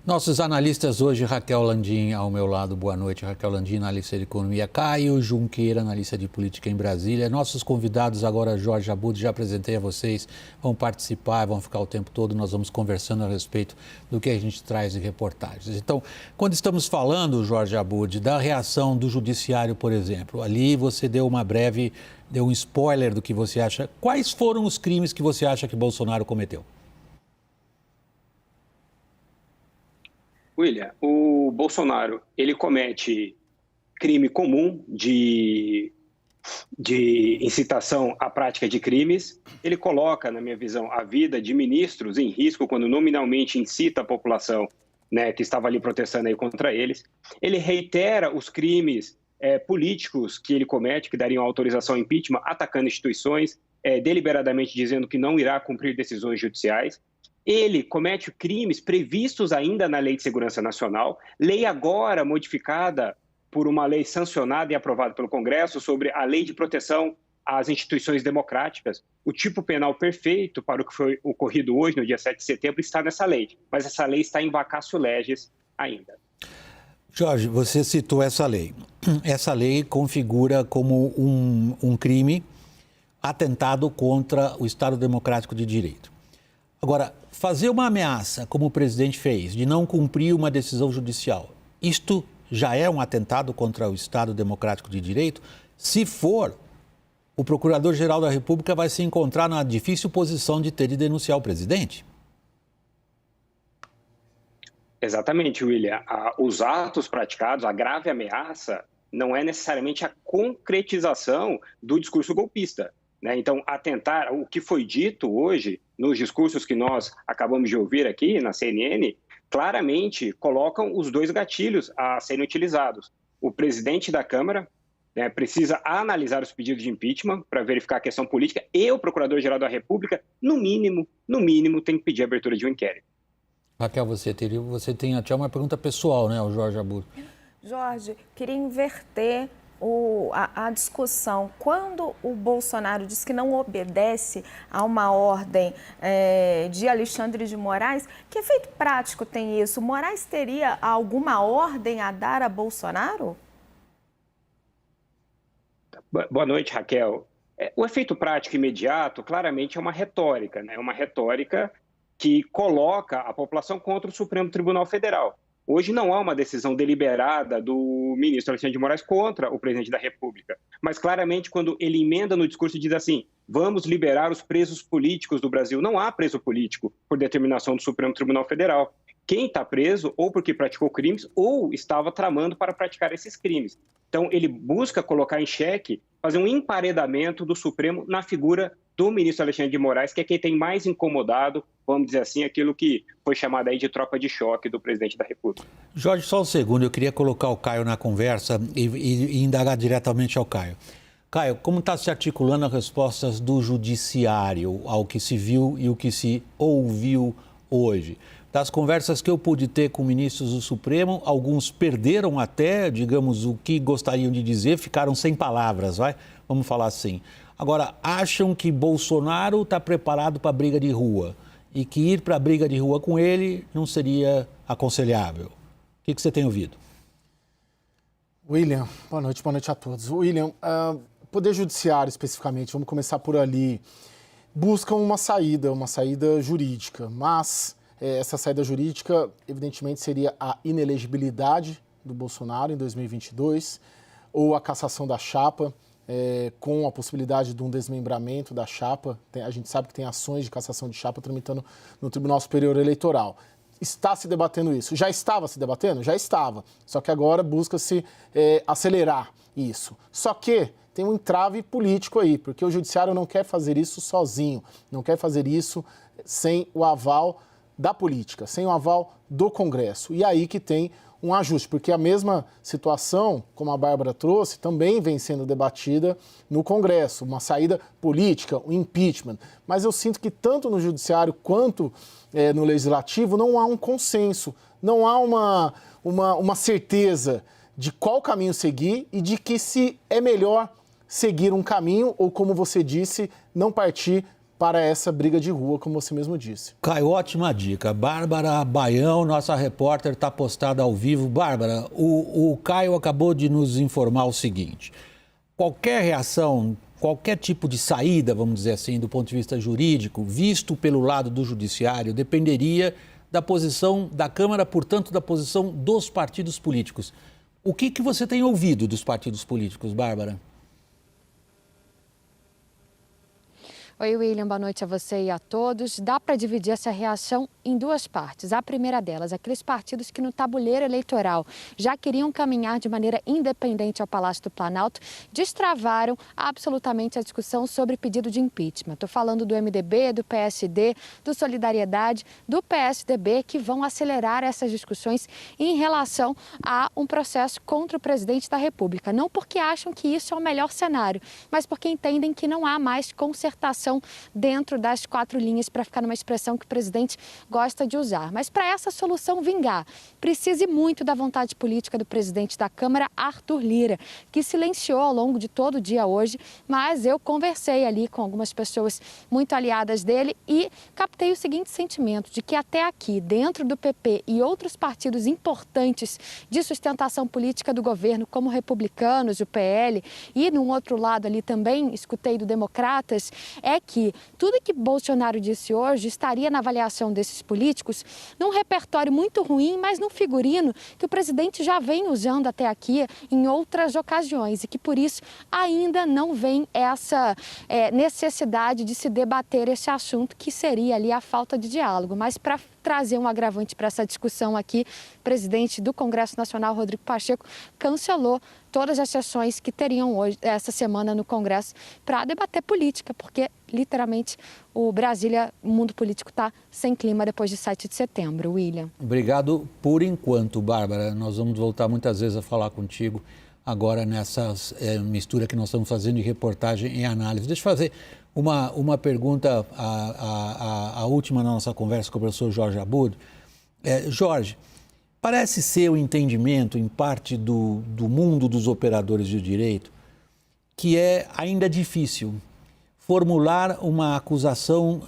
Nossos analistas hoje, Raquel Landim ao meu lado, boa noite. Raquel Landim, analista de economia, Caio Junqueira, analista de política em Brasília. Nossos convidados agora, Jorge Abud, já apresentei a vocês, vão participar, vão ficar o tempo todo, nós vamos conversando a respeito do que a gente traz de reportagens. Então, quando estamos falando, Jorge Abud, da reação do judiciário, por exemplo, ali você deu um spoiler do que você acha. Quais foram os crimes que você acha que Bolsonaro cometeu? William, o Bolsonaro, ele comete crime comum de incitação à prática de crimes. Ele coloca, na minha visão, a vida de ministros em risco quando nominalmente incita a população, né, que estava ali protestando aí contra eles. Ele reitera os crimes políticos que ele comete, que dariam autorização ao impeachment, atacando instituições, deliberadamente dizendo que não irá cumprir decisões judiciais. Ele comete crimes previstos ainda na Lei de Segurança Nacional, lei agora modificada por uma lei sancionada e aprovada pelo Congresso sobre a Lei de Proteção às Instituições Democráticas. O tipo penal perfeito para o que foi ocorrido hoje, no dia 7 de setembro, está nessa lei, mas essa lei está em vacatio legis ainda. Jorge, você citou essa lei. Essa lei configura como um crime atentado contra o Estado Democrático de Direito. Agora, fazer uma ameaça, como o presidente fez, de não cumprir uma decisão judicial, isto já é um atentado contra o Estado Democrático de Direito? Se for, o Procurador-Geral da República vai se encontrar na difícil posição de ter de denunciar o presidente. Exatamente, William. Os atos praticados, a grave ameaça, não é necessariamente a concretização do discurso golpista, né? Então, atentar, o que foi dito hoje, nos discursos que nós acabamos de ouvir aqui na CNN, claramente colocam os dois gatilhos a serem utilizados. O presidente da Câmara, né, precisa analisar os pedidos de impeachment para verificar a questão política e o Procurador-Geral da República, no mínimo, tem que pedir a abertura de um inquérito. Raquel, você tem até uma pergunta pessoal, né, ao Jorge Abud? Jorge, queria inverter a discussão. Quando o Bolsonaro diz que não obedece a uma ordem de Alexandre de Moraes, que efeito prático tem isso? Moraes teria alguma ordem a dar a Bolsonaro? Boa noite, Raquel. O efeito prático imediato, claramente, é uma retórica, né? Uma retórica que coloca a população contra o Supremo Tribunal Federal. Hoje não há uma decisão deliberada do ministro Alexandre de Moraes contra o presidente da República, mas claramente quando ele emenda no discurso e diz assim, vamos liberar os presos políticos do Brasil. Não há preso político por determinação do Supremo Tribunal Federal. Quem está preso ou porque praticou crimes ou estava tramando para praticar esses crimes. Então ele busca colocar em xeque, fazer um emparedamento do Supremo na figura do ministro Alexandre de Moraes, que é quem tem mais incomodado, vamos dizer assim, aquilo que foi chamado aí de tropa de choque do presidente da República. Jorge, só um segundo, eu queria colocar o Caio na conversa e indagar diretamente ao Caio. Caio, como está se articulando as respostas do judiciário ao que se viu e o que se ouviu hoje? Das conversas que eu pude ter com ministros do Supremo, alguns perderam até, digamos, o que gostariam de dizer, ficaram sem palavras, vamos falar assim. Agora, acham que Bolsonaro está preparado para a briga de rua e que ir para a briga de rua com ele não seria aconselhável. O que você tem ouvido? William, boa noite a todos. William, Poder Judiciário especificamente, vamos começar por ali, buscam uma saída jurídica, mas essa saída jurídica, evidentemente, seria a inelegibilidade do Bolsonaro em 2022 ou a cassação da chapa, com a possibilidade de um desmembramento da chapa. A gente sabe que tem ações de cassação de chapa tramitando no Tribunal Superior Eleitoral. Está se debatendo isso. Já estava se debatendo? Já estava. Só que agora busca-se acelerar isso. Só que tem um entrave político aí, porque o Judiciário não quer fazer isso sozinho, não quer fazer isso sem o aval da política, sem o aval do Congresso. E aí que tem um ajuste, porque a mesma situação, como a Bárbara trouxe, também vem sendo debatida no Congresso, uma saída política, um impeachment. Mas eu sinto que tanto no Judiciário quanto no Legislativo não há um consenso, não há uma certeza de qual caminho seguir e de que se é melhor seguir um caminho ou, como você disse, não partir para essa briga de rua, como você mesmo disse. Caio, ótima dica. Bárbara Baião, nossa repórter, está postada ao vivo. Bárbara, o Caio acabou de nos informar o seguinte: qualquer reação, qualquer tipo de saída, vamos dizer assim, do ponto de vista jurídico, visto pelo lado do judiciário, dependeria da posição da Câmara, portanto, da posição dos partidos políticos. O que você tem ouvido dos partidos políticos, Bárbara? Oi, William, boa noite a você e a todos. Dá para dividir essa reação em duas partes. A primeira delas, aqueles partidos que no tabuleiro eleitoral já queriam caminhar de maneira independente ao Palácio do Planalto, destravaram absolutamente a discussão sobre pedido de impeachment. Estou falando do MDB, do PSD, do Solidariedade, do PSDB, que vão acelerar essas discussões em relação a um processo contra o presidente da República. Não porque acham que isso é o melhor cenário, mas porque entendem que não há mais concertação dentro das quatro linhas, para ficar numa expressão que o presidente gosta de usar. Mas para essa solução vingar, precise muito da vontade política do presidente da Câmara, Arthur Lira, que silenciou ao longo de todo o dia hoje, mas eu conversei ali com algumas pessoas muito aliadas dele e captei o seguinte sentimento, de que até aqui, dentro do PP e outros partidos importantes de sustentação política do governo, como Republicanos, o PL, e no outro lado ali também escutei do Democratas, é que tudo que Bolsonaro disse hoje estaria na avaliação desses políticos num repertório muito ruim, mas num figurino que o presidente já vem usando até aqui em outras ocasiões e que por isso ainda não vem essa necessidade de se debater esse assunto, que seria ali a falta de diálogo. Mas para trazer um agravante para essa discussão aqui, o presidente do Congresso Nacional, Rodrigo Pacheco, cancelou todas as sessões que teriam hoje, essa semana no Congresso, para debater política, porque literalmente o mundo político está sem clima depois de 7 de setembro. William. Obrigado por enquanto, Bárbara. Nós vamos voltar muitas vezes a falar contigo agora nessa mistura que nós estamos fazendo de reportagem e análise. Deixa eu fazer uma pergunta, a última na nossa conversa com o professor Jorge Abud. Jorge, parece ser o entendimento em parte do mundo dos operadores de direito que é ainda difícil formular uma acusação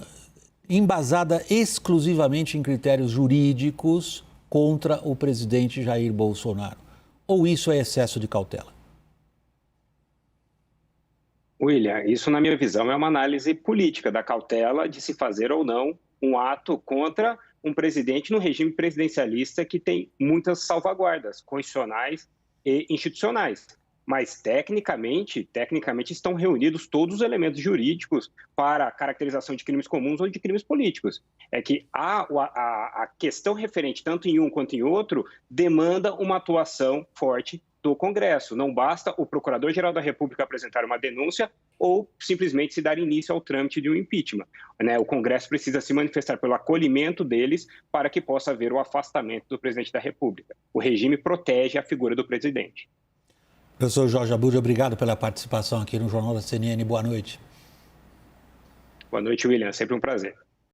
embasada exclusivamente em critérios jurídicos contra o presidente Jair Bolsonaro. Ou isso é excesso de cautela? William, isso na minha visão é uma análise política da cautela de se fazer ou não um ato contra um presidente no regime presidencialista que tem muitas salvaguardas constitucionais e institucionais. Mas, tecnicamente estão reunidos todos os elementos jurídicos para a caracterização de crimes comuns ou de crimes políticos. É que a questão referente, tanto em um quanto em outro, demanda uma atuação forte do Congresso. Não basta o Procurador-Geral da República apresentar uma denúncia ou simplesmente se dar início ao trâmite de um impeachment. O Congresso precisa se manifestar pelo acolhimento deles para que possa haver o afastamento do presidente da República. O regime protege a figura do presidente. Professor Jorge Abud, obrigado pela participação aqui no Jornal da CNN. Boa noite. Boa noite, William. É sempre um prazer.